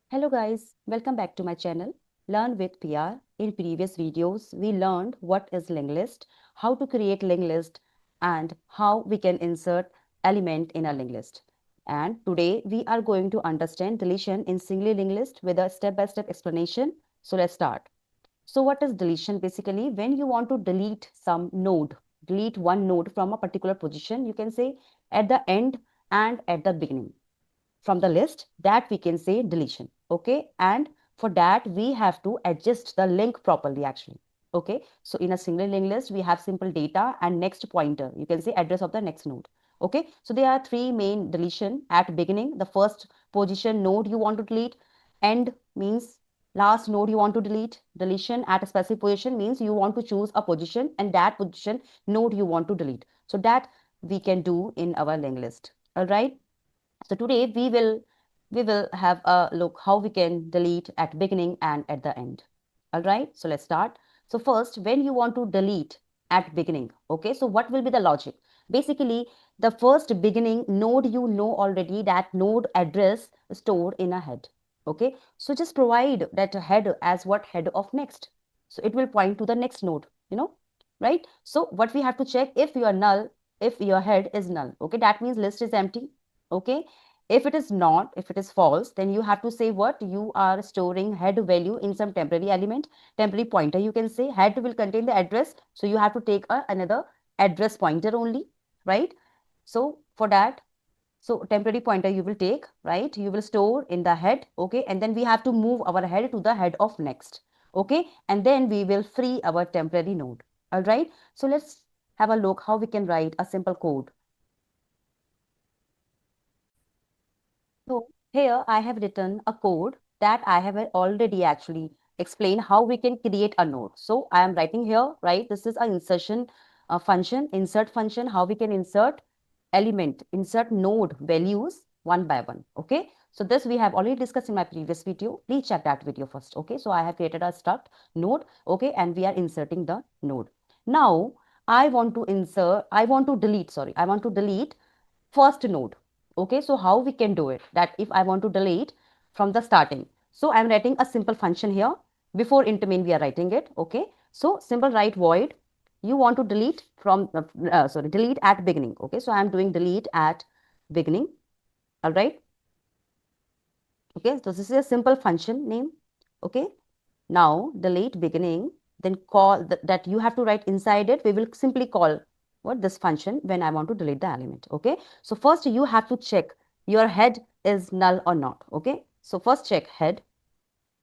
Hello guys, welcome back to my channel Learn with PR. In previous videos, we learned what is linked list, how to create linked list, and how we can insert element in a linked list. And today we are going to understand deletion in singly linked list with a step-by-step explanation. So let's start. So what is deletion? Basically, when you want to delete some node, delete one node from a particular position, you can say at the end and at the beginning from the list, that we can say deletion. Okay, and for that we have to adjust the link properly actually. Okay, so in a single linked list we have simple data and next pointer, you can say address of the next node. Okay, so there are three main deletion. At beginning, the first position node you want to delete. End means last node you want to delete. Deletion at a specific position means you want to choose a position and that position node you want to delete. So that we can do in our linked list. All right, so today we will have a look how we can delete at beginning and at the end. All right, so let's start. So first, when you want to delete at beginning, okay, so what will be the logic? Basically, the first beginning node, you know already that node address stored in a head. Okay, so just provide that head as what head of next. So it will point to the next node, right? So what we have to check, if you are null, if your head is null, okay, that means list is empty. Okay, if it is not, if it is false, then you have to say what you are storing head value in some temporary element, temporary pointer, you can say. Head will contain the address, so you have to take another address pointer only, right? So for that, so temporary pointer you will take, right? You will store in the head. Okay, and then we have to move our head to the head of next. Okay, and then we will free our temporary node. All right, so let's have a look how we can write a simple code. So here I have written a code that I have already actually explained how we can create a node. So I am writing here, right? This is an insertion function, insert function, how we can insert element, insert node values one by one. Okay. So this we have already discussed in my previous video. Please check that video first. Okay. So I have created a struct node. Okay. And we are inserting the node. Now I want to I want to delete first node. Okay, so how we can do it? That if I want to delete from the starting, so I'm writing a simple function here. Before int main we are writing it. Okay, so simple write void. You want to delete from delete at beginning. Okay, so I'm doing delete at beginning. All right. Okay, so this is a simple function name. Okay, now delete beginning, then call that you have to write inside it. We will simply call what this function when I want to delete the element. Okay, so first you have to check your head is null or not. Okay, so first check head.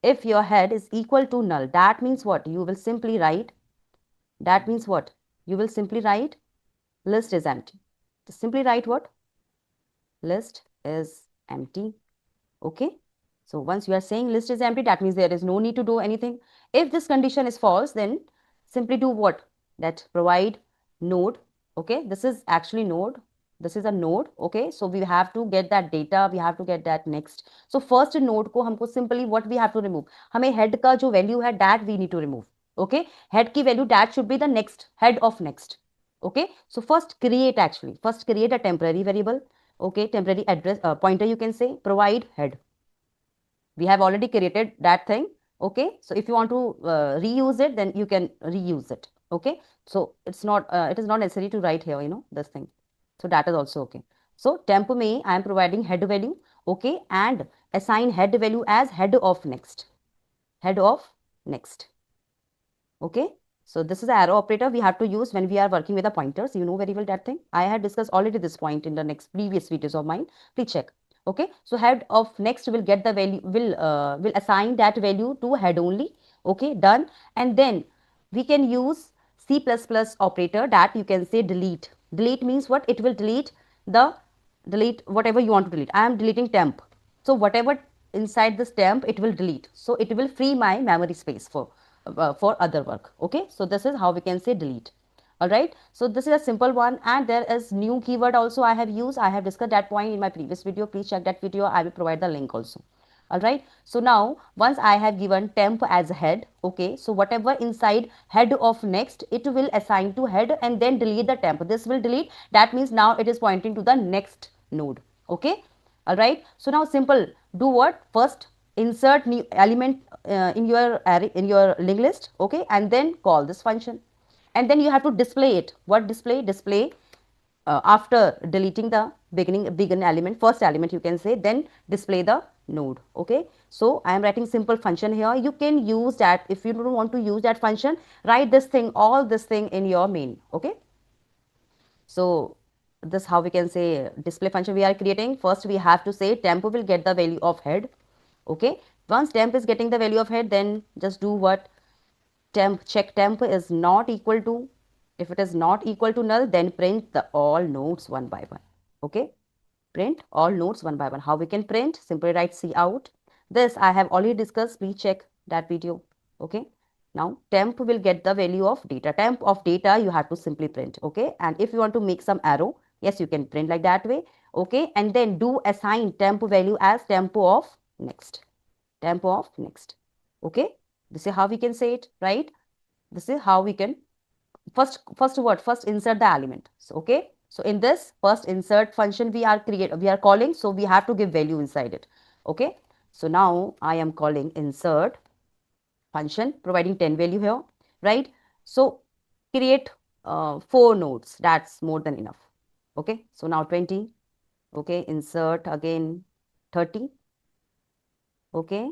If your head is equal to null, that means what? You will simply write, that means what? You will simply write list is empty. Just simply write what? List is empty. Okay, so once you are saying list is empty, that means there is no need to do anything. If this condition is false, then simply do what? That provide node. Okay, this is actually node, this is a node. Okay, so we have to get that data, we have to get that next. So first node को हमको simply what we have to remove, हमें head का जो value है that we need to remove. Okay, head की value that should be the next head of next. Okay, so first create a temporary variable. Okay, temporary address pointer, you can say provide head. We have already created that thing. Okay, so if you want to reuse it, then you can reuse it. Okay, so it is not necessary to write here, this thing. So that is also okay. So temp may I am providing head value. Okay, and assign head value as head of next. Okay, so this is the arrow operator we have to use when we are working with the pointers. You know very well that thing. I had discussed already this point in the next previous videos of mine. Please check. Okay, so head of next will get the value, will assign that value to head only. Okay, done. And then we can use C++ operator, that you can say delete. Delete means what? It will delete whatever you want to delete. I am deleting temp. So whatever inside this temp, it will delete. So it will free my memory space for other work. Okay, so this is how we can say delete. All right, so this is a simple one, and there is new keyword also I have used. I have discussed that point in my previous video. Please check that video. I will provide the link also. All right, so now once I have given temp as head, okay, so whatever inside head of next, it will assign to head and then delete the temp. This will delete, that means now it is pointing to the next node. Okay, all right, so now simple, do what? First insert new element in your array, in your linked list, okay, and then call this function. And then you have to display it. What display? Display after deleting the begin element, first element you can say, then display the node, okay. So I am writing simple function here. You can use that. If you don't want to use that function, write this thing, all this thing in your main, okay. So this how we can say display function we are creating. First we have to say temp will get the value of head, okay. Once temp is getting the value of head, then just do what? Temp, check temp is not equal to, if it is not equal to null, then print the all nodes one by one, okay. Print all nodes one by one. How we can print? Simply write cout. This I have already discussed. Please check that video, okay. Now temp will get the value of data. Temp of data you have to simply print, okay. And if you want to make some arrow, yes, you can print like that way, okay. And then do assign temp value as tempo of next, tempo of next, okay. This is how we can say it, right? This is how we can first insert the element. So okay, so in this first insert function we are calling, so we have to give value inside it, okay. So now I am calling insert function providing 10 value here, right? So create 4 nodes, that's more than enough, okay. So now 20, okay, insert again 30, okay,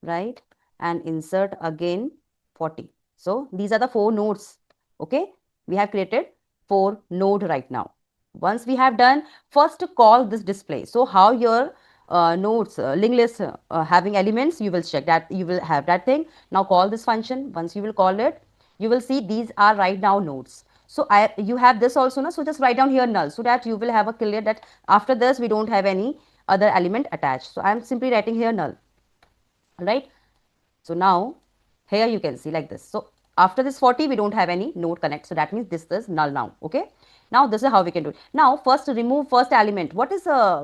right, and insert again 40. So these are the 4 nodes, okay. We have created 4 node right now. Once we have done, first to call this display. So how your nodes linked list having elements, you will check that, you will have that thing. Now call this function. Once you will call it, you will see these are right now nodes. So you have this also, no? So just write down here null, so that you will have a clear that after this we don't have any other element attached. So I am simply writing here null, right. So now here you can see like this. So after this 40 we don't have any node connect, so that means this is null now, okay. Now this is how we can do it. Now first remove first element. What is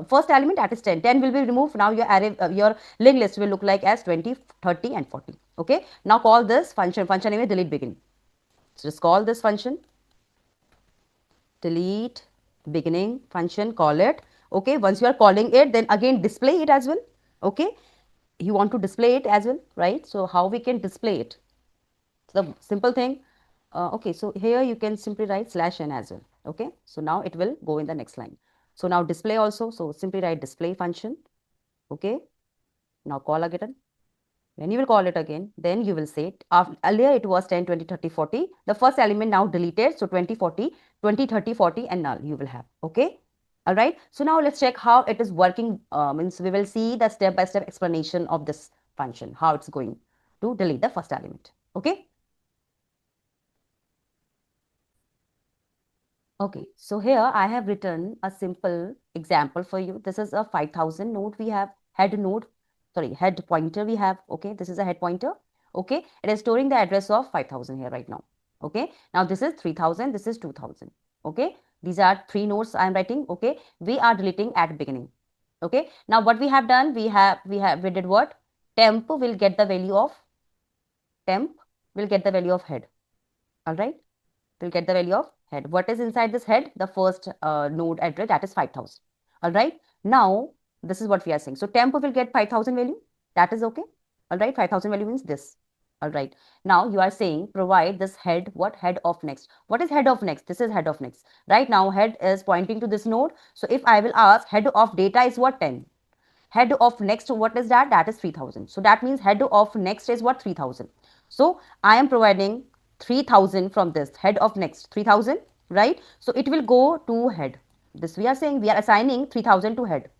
first element? That is 10. 10 will be removed. Now your array your linked list will look like as 20, 30 and 40, okay. Now call this function name is delete begin. So just call this function delete beginning function, call it, okay. Once you are calling it, then again display it as well, okay. You want to display it as well, right? So how we can display it? So the simple thing, okay, so here you can simply write /n as well, okay. So now it will go in the next line. So now display also, so simply write display function, okay. Now call again. When you will call it again, then you will say earlier it was 10, 20, 30, 40. The first element now deleted, so 20, 40, 20, 30, 40 and null you will have, okay. All right. So now let's check how it is working. Means we will see the step-by-step explanation of this function, how it's going to delete the first element, okay. Okay, so here I have written a simple example for you. This is a 5000 node we have, head node, sorry, head pointer we have, okay. This is a head pointer, okay. It is storing the address of 5000 here right now, okay. Now this is 3000, this is 2000, okay. These are 3 nodes I am writing, okay. We are deleting at beginning, okay. Now what we have done, we did what? Temp will get the value of head, all right. We'll get the value of head. What is inside this head? The first node address, that is 5000. All right. Now, this is what we are saying. So, temp will get 5000 value. That is okay. All right. 5000 value means this. All right. Now, you are saying provide this head, what? Head of next. What is head of next? This is head of next. Right now, head is pointing to this node. So, if I will ask head of data is what? 10. Head of next, what is that? That is 3000. So, that means head of next is what? 3000. So, I am providing 3000 from this head of next 3000, right. So it will go to head. This we are saying we are assigning 3000 to head,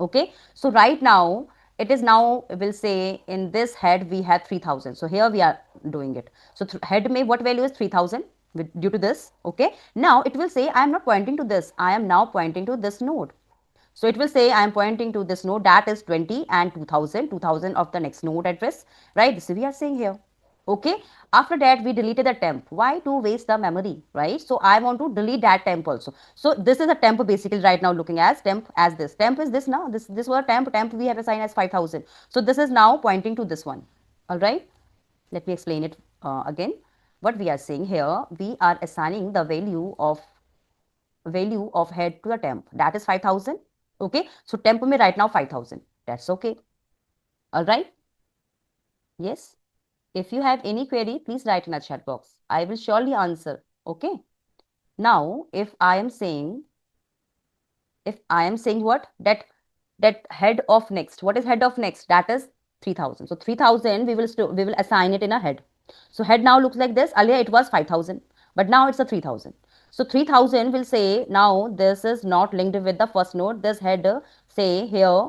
okay. So right now it is now will say in this head we have 3000. So here we are doing it. So head may what value is 3000 due to this, okay. Now it will say I am not pointing to this, I am now pointing to this node. So it will say I am pointing to this node, that is 20 and 2000 of the next node address, right. This we are saying here, okay. After that we deleted the temp. Why to waste the memory, right? So I want to delete that temp also. So this is a temp basically right now looking as temp as this. Temp is this now. This was temp we have assigned as 5000. So this is now pointing to this one. All right. Let me explain it again. What we are saying here, we are assigning the value of head to the temp. That is 5000. Okay. So temp may right now 5000. That's okay. All right? Yes. If you have any query, please write in a chat box. I will surely answer. Okay. Now, if I am saying what, that head of next, what is head of next? That is 3000. So 3000 we will assign it in a head. So head now looks like this. Earlier it was 5000, but now it's a 3000. So 3000 will say now this is not linked with the first node. This head say here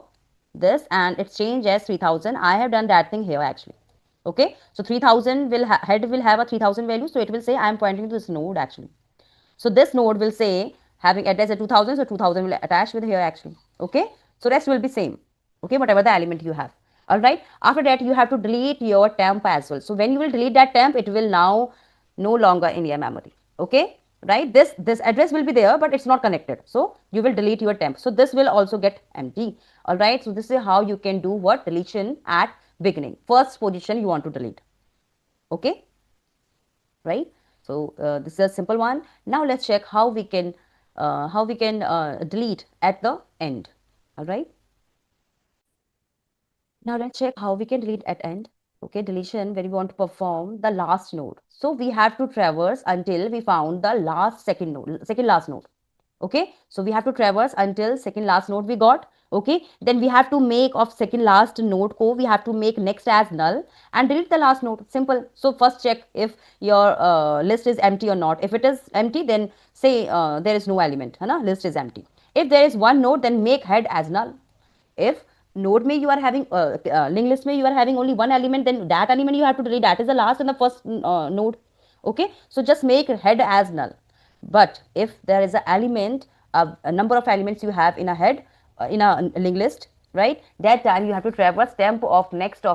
this, and it's changed as 3000. I have done that thing here actually. Okay, so 3000 will head will have a 3000 value, so it will say I am pointing to this node actually. So this node will say having address at 2000, so 2000 will attach with here actually. Okay, so rest will be same. Okay, whatever the element you have. All right, after that you have to delete your temp as well. So when you will delete that temp, it will now no longer in your memory. Okay, right, this address will be there, but it's not connected, so you will delete your temp. So this will also get empty. All right, so this is how you can do what deletion at beginning, first position you want to delete. Okay, right? So this is a simple one. Now let's check how we can delete at the end. All right. Now let's check how we can delete at end. Okay, deletion when we want to perform the last node. So we have to traverse until we found the last second node, second last node. Okay, so we have to traverse until second last node we got. Okay, then we have to make of second last node ko, we have to make next as null and delete the last node. Simple. So first check if your list is empty or not. If it is empty, then say there is no element, list is empty. If there is one node, then make head as null. If node में you are having linked list में you are having only one element, then that element you have to delete. That is the last and the first node. Okay, so just make head as null. But if there is an element, a number of elements you have in a head, in a linked list, right, that time you have to traverse temp of next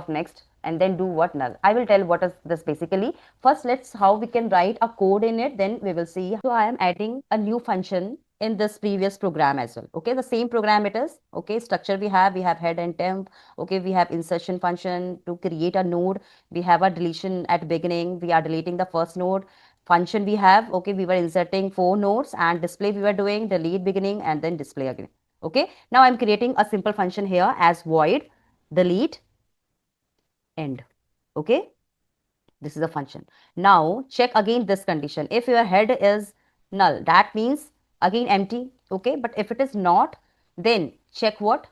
and then do what null. I will tell what is this basically. First, let's how we can write a code in it, then we will see. So I am adding a new function in this previous program as well. Okay, the same program it is. Okay, structure we have head and temp. Okay, we have insertion function to create a node. We have a deletion at beginning. We are deleting the first node. Function we have, okay, we were inserting 4 nodes, and display we were doing delete beginning and then display again. Okay, now I'm creating a simple function here as void delete end. Okay, this is a function. Now check again this condition. If your head is null, that means again empty. Okay, but if it is not, then check what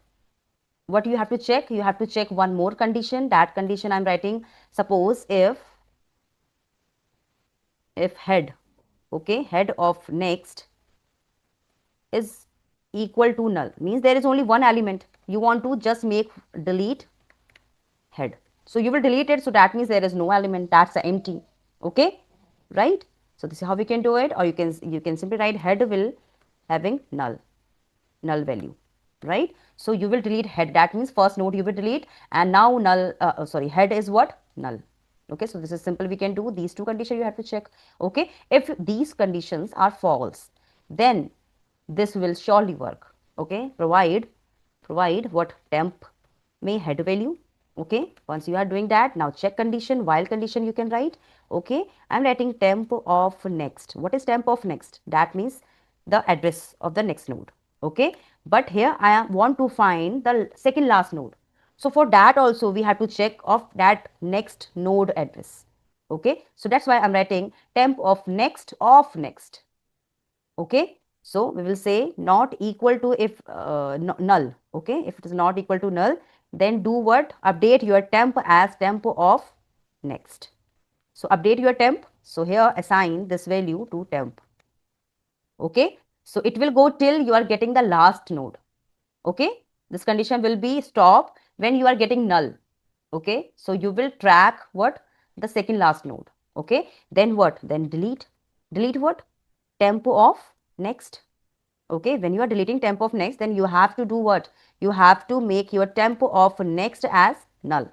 you have to check. You have to check one more condition. That condition I'm writing, suppose if head, okay, head of next is equal to null, means there is only one element. You want to just make delete head, so you will delete it, so that means there is no element, that's empty. Okay, right? So this is how we can do it, or you can simply write head will having null value, right? So you will delete head, that means first node you will delete, and now null sorry, head is what? Null. Okay, so this is simple. We can do these two conditions you have to check. Okay, if these conditions are false, then this will surely work. Okay, provide what temp may head value. Okay, once you are doing that, now check condition, while condition you can write. Okay, I'm writing temp of next. What is temp of next? That means the address of the next node. Okay, but here I want to find the second last node. So for that also we have to check of that next node address. Okay, so that's why I'm writing temp of next. Okay, so we will say not equal to if null. Okay, if it is not equal to null, then do what? Update your temp as temp of next. So update your temp. So here assign this value to temp. Okay, so it will go till you are getting the last node. Okay, this condition will be stop when you are getting null. Okay, so you will track what? The second last node. Okay, then what? Then delete what? Temp of next. Okay, when you are deleting temp of next, then you have to do what? You have to make your temp of next as null.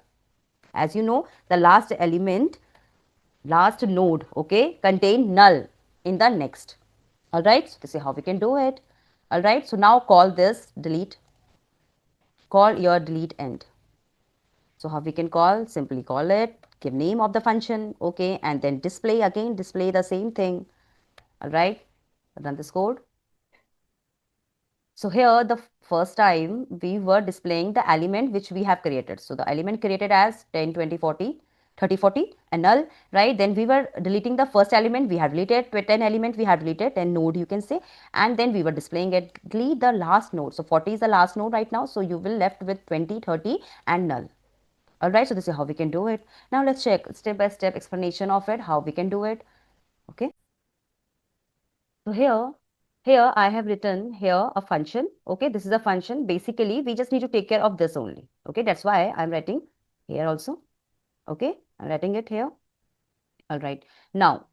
As you know, the last element, last node, okay, contain null in the next. All right, so this is how we can do it. All right, so now call this delete, call your delete end. So how we can call? Simply call it, give name of the function, okay, and then display again, display the same thing. All right, run this code. So here the first time we were displaying the element which we have created. So the element created as 10, 20, 40, 30, 40 and null, right? Then we were deleting the first element, we have deleted 10 element, we have deleted 10 node, you can say, and then we were displaying it the last node. So 40 is the last node right now. So you will left with 20, 30 and null. All right, so this is how we can do it. Now let's check step by step explanation of it, how we can do it. Okay. So here I have written here a function. Okay, this is a function. Basically, we just need to take care of this only. Okay, that's why I'm writing here also. Okay, I'm writing it here. All right. Now,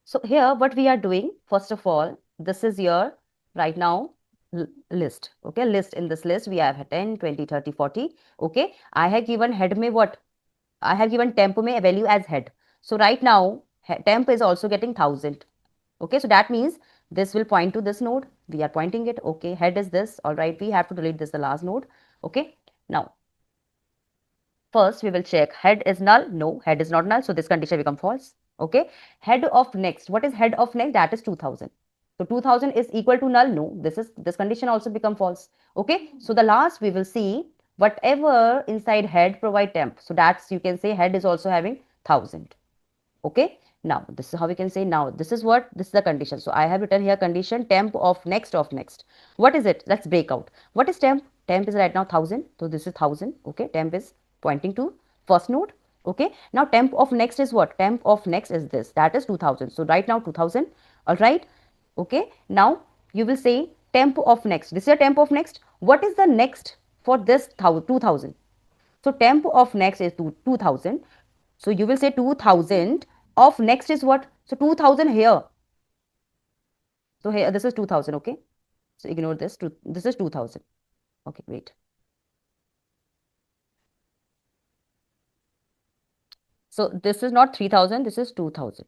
so here what we are doing, first of all, this is your right now list. Okay, list. In this list we have 10, 20, 30, 40. Okay, I have given head me what? I have given temp me a value as head. So right now temp is also getting 1000. Okay, so that means this will point to this node. We are pointing it. Okay, head is this. All right, we have to delete this, the last node. Okay, now first we will check head is null. No, head is not null. So this condition become false. Okay, head of next. What is head of next? That is 2000. So 2000 is equal to null. No, this condition also become false. Okay, so the last we will see whatever inside head provide temp. So that's, you can say head is also having 1000. Okay, now this is how we can say. Now this is what, this is the condition. So I have written here condition temp of next of next. What is it? Let's break out. What is temp? Temp is right now 1000. So this is 1000. Okay, temp is pointing to first node. Okay, now temp of next is what? Temp of next is this, that is 2000. So right now 2000. All right. Okay, now you will say temp of next. This is a temp of next. What is the next for this 2000? So temp of next is 2000. So you will say 2000 of next is what? So 2000 here. So here this is 2000. Okay, so ignore this. This is 2000. Okay, wait. So this is not 3000, this is 2000.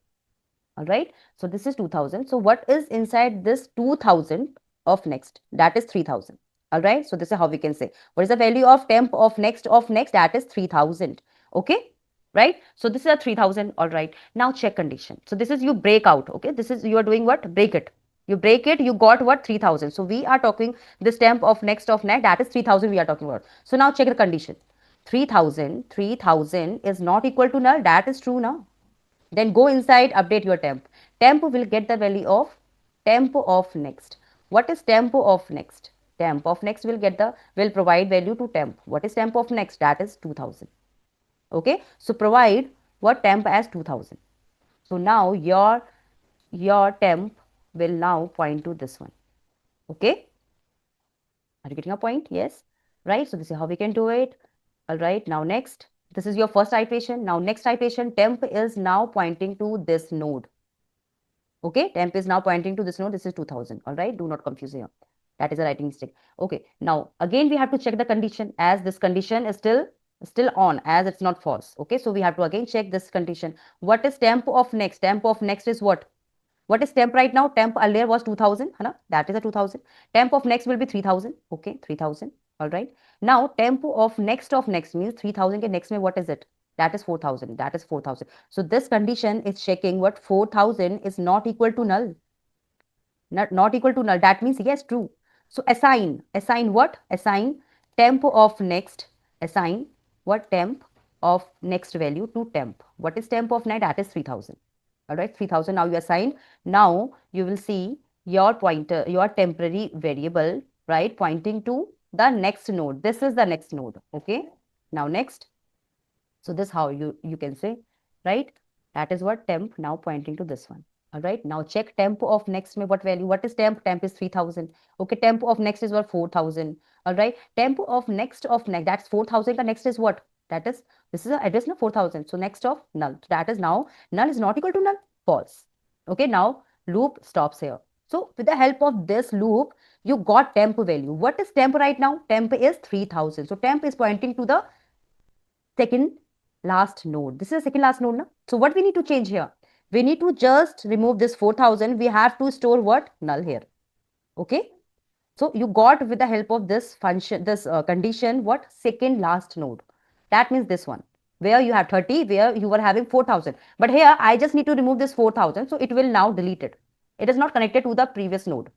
All right, so this is 2000. So what is inside this 2000 of next? That is 3000. All right, so this is how we can say what is the value of temp of next that is 3000. Okay, right? So this is a 3000. All right, now check condition. So this is you break out. Okay, this is you are doing what? Break it. You break it, you got what? 3000. So we are talking this temp of next that is 3000 we are talking about. So now check the condition. 3000 is not equal to null. That is true now. Then go inside, update your temp. Temp will get the value of temp of next. What is temp of next? Temp of next will provide value to temp. What is temp of next? That is 2000. Okay, so provide what? Temp as 2000. So now your temp will now point to this one. Okay, are you getting a point? Yes, right? So this is how we can do it. All right, now next, this is your first iteration. Now next iteration, temp is now pointing to this node. Okay, temp is now pointing to this node. This is 2000. All right, do not confuse here. That is a writing mistake. Okay, now again we have to check the condition, as this condition is still on, as it's not false. Okay, so we have to again check this condition. What is temp of next? Temp of next is what? What is temp right now? Temp earlier was 2000. Hai na? That is a 2000. Temp of next will be 3000. Okay, 3000. All right. Now temp of next means 3000 ke next mein what is it? That is 4000. That is 4000. So this condition is checking what? 4000 is not equal to null. Not equal to null. That means yes, true. So assign what? Assign temp of next. Assign what? Temp of next value to temp. What is temp of next? That is 3000. All right, 3000. Now you assign. Now you will see your pointer, your temporary variable, right, pointing to the next node. This is the next node. Okay, now next. So this how you can say, right? That is what temp now pointing to this one. All right, now check temp of next में what value? What is temp? Temp is 3000. Okay, temp of next is what? 4000. All right, temp of next that's 4000. The next is what? That is, this is the address now 4000. So next of null. So that is now null is not equal to null. False. Okay, now loop stops here. So with the help of this loop, you got temp value. What is temp right now? Temp is 3000. So temp is pointing to the second last node. This is the second last node now. So what we need to change here? We need to just remove this 4000. We have to store what? Null here. Okay. So you got with the help of this function, this condition, what? Second last node. That means this one, where you have 30, where you were having 4000. But here I just need to remove this 4000. So it will now delete it. It is not connected to the previous node.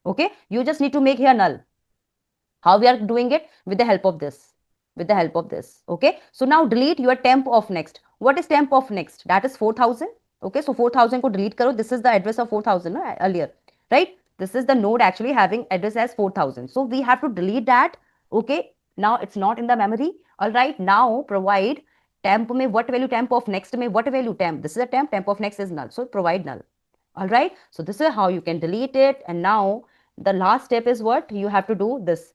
Okay, you just need to make here null. How we are doing it? With the help of this. With the help of this. Okay, so now delete your temp of next. What is temp of next? That is 4000. Okay, so 4000 ko delete karo. This is the address of 4000 no? Earlier, right? This is the node actually having address as 4000. So we have to delete that. Okay, now it's not in the memory. All right, now provide temp mein what value, temp of next mein what value, temp. This is a temp, temp of next is null. So provide null. All right, so this is how you can delete it. And now the last step is what? You have to do this.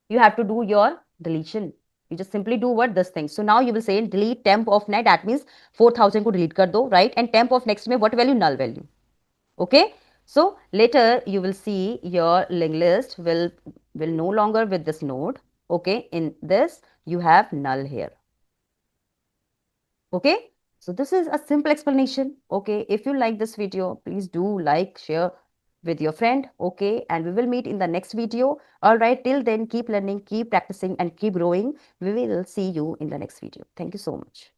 You have to do your deletion. You just simply do what? This thing. So now you will say delete temp of next. That means 4000 ko delete kar do, right? And temp of next mein what value? Null value. Okay. So later you will see your linked list will no longer with this node. Okay. In this you have null here. Okay. So this is a simple explanation. Okay. If you like this video, please do like, share with your friend. Okay. And we will meet in the next video. All right. Till then, keep learning, keep practicing, and keep growing. We will see you in the next video. Thank you so much.